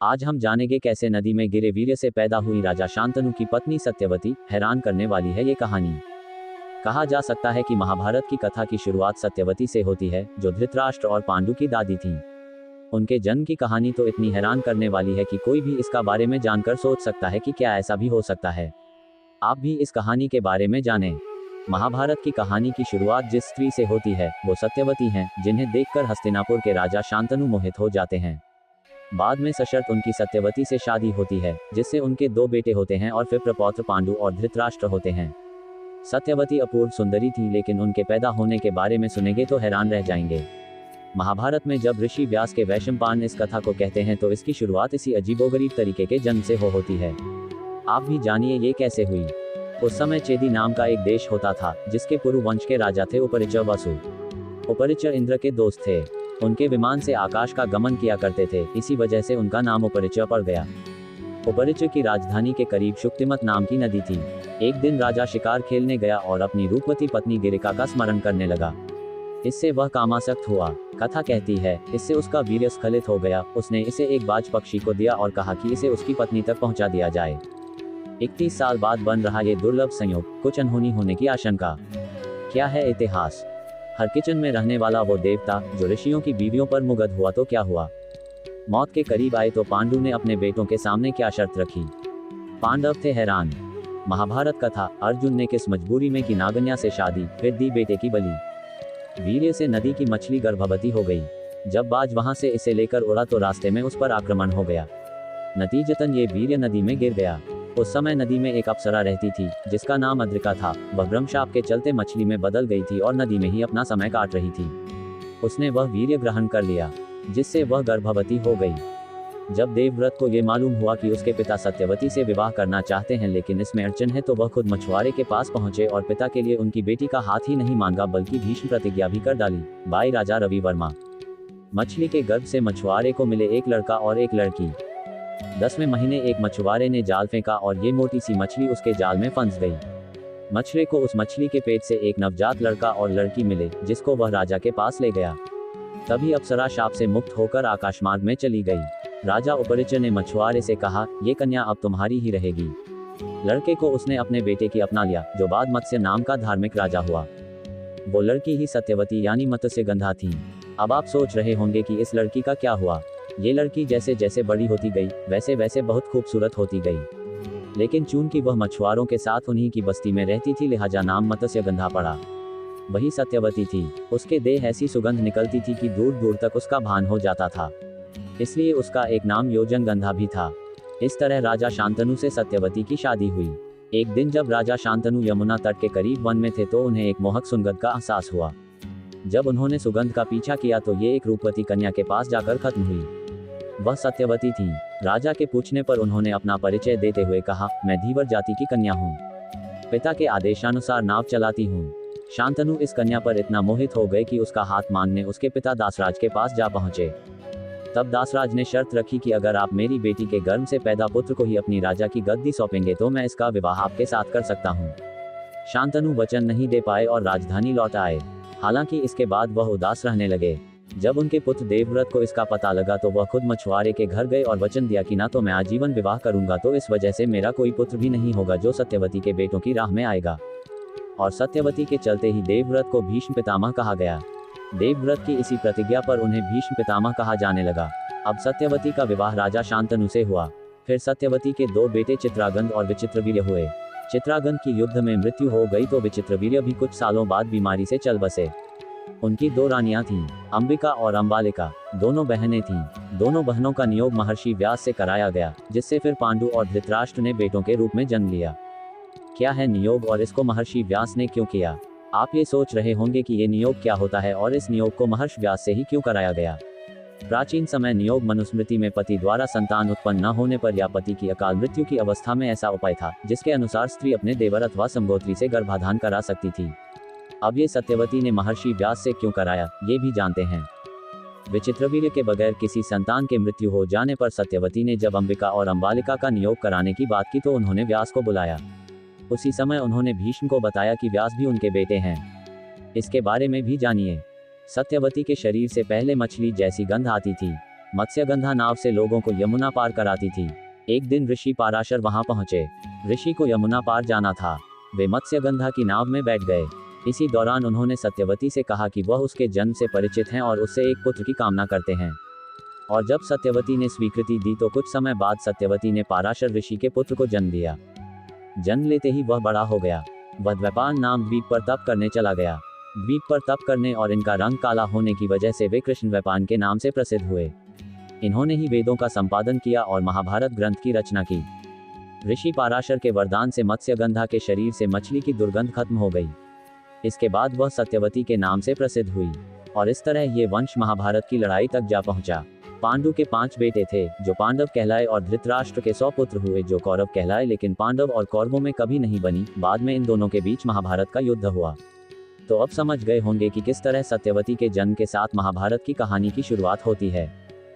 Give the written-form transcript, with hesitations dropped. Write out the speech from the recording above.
आज हम जानेंगे कैसे नदी में गिरे वीर्य से पैदा हुई राजा शांतनु की पत्नी सत्यवती। हैरान करने वाली है ये कहानी। कहा जा सकता है कि महाभारत की कथा की शुरुआत सत्यवती से होती है, जो धृतराष्ट्र और पांडु की दादी थीं। उनके जन्म की कहानी तो इतनी हैरान करने वाली है कि कोई भी इसका बारे में जानकर सोच सकता है कि क्या ऐसा भी हो सकता है। आप भी इस कहानी के बारे में जानें। महाभारत की कहानी की शुरुआत जिस स्त्री से होती है वो सत्यवती हैं, जिन्हें देखकर हस्तिनापुर के राजा शांतनु मोहित हो जाते हैं। बाद में सशर्त उनकी सत्यवती से शादी होती है, जिससे उनके 2 बेटे होते हैं और फिर प्रपौत्र पांडु और धृतराष्ट्र होते हैं। सत्यवती अपूर्व सुंदरी थी, लेकिन उनके पैदा होने के बारे में सुनेंगे तो हैरान रह जाएंगे। महाभारत में जब ऋषि व्यास के वैशंपायन इस कथा को कहते हैं तो इसकी शुरुआत इसी अजीबोगरीब तरीके के जन्म से होती है। आप भी जानिए ये कैसे हुई। उस समय चेदी नाम का एक देश होता था, जिसके पुरु वंश के राजा थे उपरिचर वसु। उपरिचर इंद्र के दोस्त थे। उनके विमान से आकाश का गमन किया करते थे, इसी वजह से उनका नाम उपरिचर पड़ गया। उपरिचर की राजधानी के करीब शुक्तिमत नाम की नदी थी। एक दिन राजा शिकार खेलने गया और अपनी रूपवती पत्नी गिरिका का स्मरण करने लगा। इससे वह कामासक्त हुआ। कथा कहती है, इससे उसका वीर्य स्खलित हो गया। उसने इसे एक बाज पक्षी को दिया और कहा कि इसे उसकी पत्नी तक पहुंचा दिया जाए। 31 साल बाद बन रहा ये दुर्लभ संयोग, कुछ अनहोनी होने की आशंका। क्या है इतिहास? हर किचन में रहने वाला वो देवता जो ऋषियों की बीवियों पर मुग्ध हुआ तो क्या हुआ? मौत के करीब आए तो पांडु ने अपने बेटों के सामने क्या शर्त रखी? पांडव थे हैरान। महाभारत कथा, अर्जुन ने किस मजबूरी में की नागन्या से शादी, फिर दी बेटे की बलि। वीर्य से नदी की मछली गर्भवती हो गई। जब बाज वहां से इसे लेकर उड़ा तो रास्ते में उस पर आक्रमण हो गया। नतीजतन ये वीर्य नदी में गिर गया। उस समय नदी में एक अप्सरा रहती थी, जिसका नाम अद्रिका था। वह ब्रह्मशाप के चलते मछली में बदल गई थी और नदी में ही अपना समय काट रही थी। उसने वह वीर्य ग्रहण कर लिया, जिससे वह गर्भवती हो गई। जब देवव्रत को ये मालूम हुआ कि उसके पिता सत्यवती से विवाह करना चाहते हैं, लेकिन इसमें अड़चन है, तो वह खुद मछुआरे के पास पहुंचे और पिता के लिए उनकी बेटी का हाथ ही नहीं मांगा, बल्कि भीष्म प्रतिज्ञा भी कर डाली। बाई राजा रवि वर्मा। मछली के गर्भ से मछुआरे को मिले एक लड़का और एक लड़की। 10वें महीने एक मछुआरे ने जाल फेंका और ये मोटी सी मछली उसके जाल में फंस गई। मछुआरे को उस मछली के पेट से एक नवजात लड़का और लड़की मिले, जिसको वह राजा के पास ले गया। तभी अप्सरा शाप से मुक्त होकर आकाशमार्ग में चली गई। राजा उपरिचर ने मछुआरे से कहा, ये कन्या अब तुम्हारी ही रहेगी। लड़के को उसने अपने बेटे की अपना लिया, जो बाद मत्स्य नाम का धार्मिक राजा हुआ। वो लड़की ही सत्यवती यानी मत्स्यगंधा थी। अब आप सोच रहे होंगे कि इस लड़की का क्या हुआ। ये लड़की जैसे जैसे बड़ी होती गई, वैसे वैसे बहुत खूबसूरत होती गई। लेकिन चूंकि वह मछुआरों के साथ उन्हीं की बस्ती में रहती थी, लिहाजा नाम मत्स्यगंधा पड़ा। वही सत्यवती थी। उसके देह ऐसी सुगंध निकलती थी कि दूर दूर तक उसका भान हो जाता था, इसलिए उसका एक नाम योजनगंधा भी था। इस तरह राजा शांतनु से सत्यवती की शादी हुई। एक दिन जब राजा शांतनु यमुना तट के करीब वन में थे तो उन्हें एक मोहक सुगंध का एहसास हुआ। जब उन्होंने सुगंध का पीछा किया तो ये एक रूपवती कन्या के पास जाकर खत्म हुई। वह सत्यवती थी। राजा के पूछने पर उन्होंने अपना परिचय देते हुए कहा, मैं धीवर जाति की कन्या हूँ। पिता के आदेशानुसार नाव चलाती हूँ। शांतनु इस कन्या पर इतना मोहित हो गए कि उसका हाथ मांगने उसके पिता दासराज के पास जा पहुंचे। तब दासराज ने शर्त रखी कि अगर आप मेरी बेटी के गर्भ से पैदा पुत्र को ही अपनी राजा की गद्दी सौंपेंगे तो मैं इसका विवाह आपके साथ कर सकता हूँ। शांतनु वचन नहीं दे पाए और राजधानी लौट आए। हालांकि इसके बाद वह उदास रहने लगे। जब उनके पुत्र देवव्रत को इसका पता लगा तो वह खुद मछुआरे के घर गए और वचन दिया कि ना तो मैं आजीवन विवाह करूंगा, तो इस वजह से मेरा कोई पुत्र भी नहीं होगा जो सत्यवती के बेटों की राह में आएगा। और सत्यवती के चलते ही देवव्रत को भीष्म पितामह कहा गया। देवव्रत की इसी प्रतिज्ञा पर उन्हें भीष्म पितामह कहा जाने लगा। अब सत्यवती का विवाह राजा शांतनु से हुआ। फिर सत्यवती के 2 बेटे चित्रागंध और विचित्रवीर्य हुए। चित्रागंध की युद्ध में मृत्यु हो गई तो विचित्रवीर्य भी कुछ सालों बाद बीमारी से चल बसे। उनकी 2 रानियां थीं, अंबिका और अंबालिका। दोनों बहनें थीं। दोनों बहनों का नियोग महर्षि व्यास से कराया गया, जिससे फिर पांडु और धृतराष्ट्र ने बेटों के रूप में जन्म लिया। क्या है नियोग और इसको महर्षि व्यास ने क्यों किया? आप ये सोच रहे होंगे कि ये नियोग क्या होता है और इस नियोग को महर्षि व्यास से ही क्यों कराया गया। प्राचीन समय नियोग मनुस्मृति में पति द्वारा संतान उत्पन्न न होने पर या पति की अकाल मृत्यु की अवस्था में ऐसा उपाय था, जिसके अनुसार स्त्री अपने देवर अथवा समगोत्री से गर्भाधान करा सकती थी। अब ये सत्यवती ने महर्षि व्यास से क्यों कराया, ये भी जानते हैं। विचित्रवीर्य के बगैर किसी संतान के मृत्यु हो जाने पर सत्यवती ने जब अंबिका और अंबालिका का नियोग कराने की बात की तो उन्होंने व्यास को बुलाया। उसी समय उन्होंने भीष्म को बताया कि व्यास भी उनके बेटे हैं। इसके बारे में भी जानिए। सत्यवती के शरीर से पहले मछली जैसी गंध आती थी। मत्स्यगंधा नाव से लोगों को यमुना पार कराती थी। एक दिन ऋषि पाराशर वहां पहुंचे। ऋषि को यमुना पार जाना था। वे मत्स्यगंधा की नाव में बैठ गए। इसी दौरान उन्होंने सत्यवती से कहा कि वह उसके जन्म से परिचित हैं और उससे एक पुत्र की कामना करते हैं। और जब सत्यवती ने स्वीकृति दी तो कुछ समय बाद सत्यवती ने पाराशर ऋषि के पुत्र को जन्म दिया। जन्म लेते ही वह बड़ा हो गया। वह द्वैपायन नाम द्वीप पर तप करने चला गया। द्वीप पर तप करने और इनका रंग काला होने की वजह से वे कृष्ण द्वैपायन के नाम से प्रसिद्ध हुए। इन्होंने ही वेदों का संपादन किया और महाभारत ग्रंथ की रचना की। ऋषि पाराशर के वरदान से मत्स्यगंधा के शरीर से मछली की दुर्गंध खत्म हो गई। इसके बाद वह सत्यवती के नाम से प्रसिद्ध हुई और इस तरह ये वंश महाभारत की लड़ाई तक जा पहुंचा। पांडु के 5 बेटे थे जो पांडव कहलाए और धृतराष्ट्र के 100 पुत्र हुए जो कौरव कहलाए, लेकिन पांडव और कौरवों में कभी नहीं बनी। बाद में इन दोनों के बीच महाभारत का युद्ध हुआ। तो अब समझ गए होंगे कि किस तरह सत्यवती के जन्म के साथ महाभारत की कहानी की शुरुआत होती है।